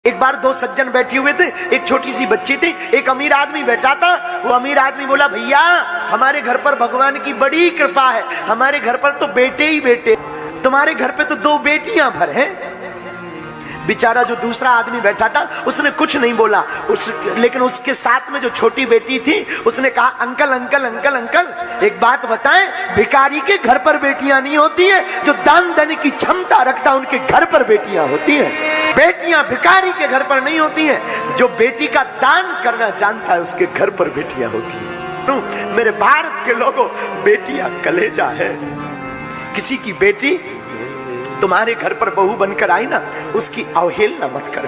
एक बार दो सज्जन बैठे हुए थे, एक छोटी सी बच्ची थी, एक अमीर आदमी बैठा था। वो अमीर आदमी बोला, भैया हमारे घर पर भगवान की बड़ी कृपा है, हमारे घर पर तो बेटे ही बेटे, तुम्हारे घर पे तो दो बेटियां भर हैं। बेचारा जो दूसरा आदमी बैठा था उसने कुछ नहीं बोला, लेकिन उसके साथ में जो छोटी बेटी थी उसने कहा, अंकल अंकल अंकल अंकल एक बात बताएं, भिखारी के घर पर बेटियां नहीं होती हैं, जो दान देने की क्षमता रखता है उनके घर पर बेटियां होती हैं। बेटियां भिखारी के घर पर नहीं होती हैं, जो बेटी का दान करना जानता है उसके घर पर बेटियां होती हैं। मेरे भारत के लोगों, बेटियां कलेजा है। किसी की बेटी तुम्हारे घर पर बहू बनकर आई ना, उसकी अवहेलना मत कर,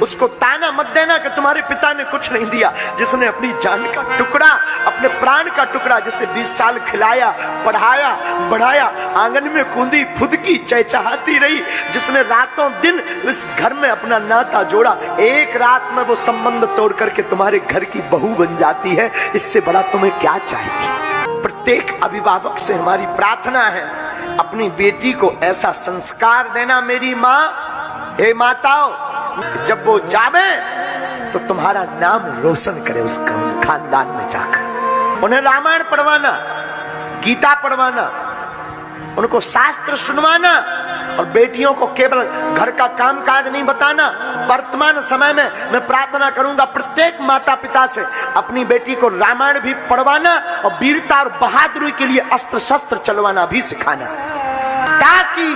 उसको ताना मत देना कि तुम्हारे पिता ने कुछ नहीं दिया। जिसने अपनी जान का टुकड़ा, अपने प्राण का टुकड़ा, जिसे 20 साल खिलाया, पढ़ाया, बढ़ाया, आंगन में कूदी फुदकी चहचहाती रही, जिसने रातों दिन इस घर में अपना नाता जोड़ा, एक रात में वो संबंध तोड़ करके तुम्हारे घर की बहू बन जाती है, इससे बड़ा तुम्हें क्या चाहिए। प्रत्येक अभिभावक से हमारी प्रार्थना है, अपनी बेटी को ऐसा संस्कार देना, मेरी माँ, हे माताओं, जब वो जावे तो तुम्हारा नाम रोशन करे उस खानदान में जाकर। उन्हें रामायण पढ़वाना, गीता पढ़वाना, उनको शास्त्र सुनवाना, और बेटियों को केवल घर का कामकाज नहीं बताना। वर्तमान समय में मैं प्रार्थना करूंगा प्रत्येक माता पिता से, अपनी बेटी को रामायण भी पढ़वाना और वीरता और बहादुरी के लिए अस्त्र शस्त्र चलवाना भी सिखाना, ताकि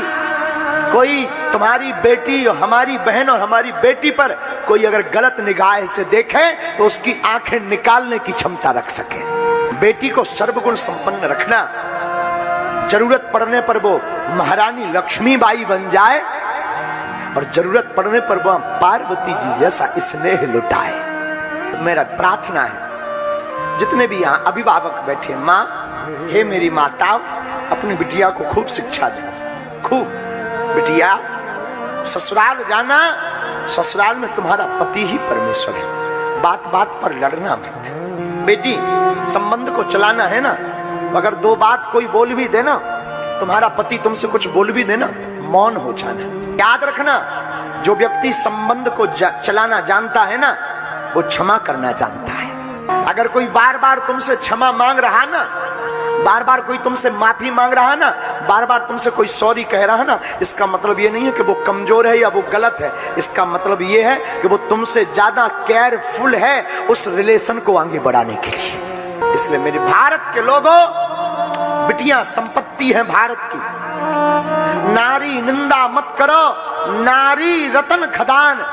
कोई तुम्हारी बेटी और हमारी बहन और हमारी बेटी पर कोई अगर गलत निगाह से देखे तो उसकी आंखें निकालने की क्षमता रख सके। बेटी को सर्वगुण संपन्न रखना, जरूरत पड़ने पर वो महारानी लक्ष्मीबाई बन जाए और जरूरत पड़ने पर वो पार्वती जी जैसा स्नेह लुटाए। मेरा प्रार्थना है, जितने भी यहाँ अभिभावक बैठे, माँ, हे मेरी माताओं, अपनी बिटिया को खूब शिक्षा दे, खूब। बिटिया, ससुराल जाना, ससुराल में तुम्हारा पति ही परमेश्वर है, बात बात पर लड़ना मत। बेटी, संबंध को चलाना है ना, अगर दो बात कोई बोल भी देना, तुम्हारा पति तुमसे कुछ बोल भी देना, मौन हो जाना। याद रखना, जो व्यक्ति संबंध को चलाना जानता है ना, वो क्षमा करना जानता है। अगर कोई बार बार तुमसे क्षमा मांग रहा ना, बार बार कोई तुमसे माफी मांग रहा ना, बार बार तुमसे कोई सॉरी कह रहा ना, इसका मतलब ये नहीं है कि वो कमजोर है या वो गलत है। इसका मतलब ये है कि वो तुमसे ज्यादा केयरफुल है उस रिलेशन को आगे बढ़ाने के लिए। इसलिए मेरे भारत के लोगों, बिटियां संपत्ति है भारत की। नारी निंदा मत करो, नारी रतन खदान।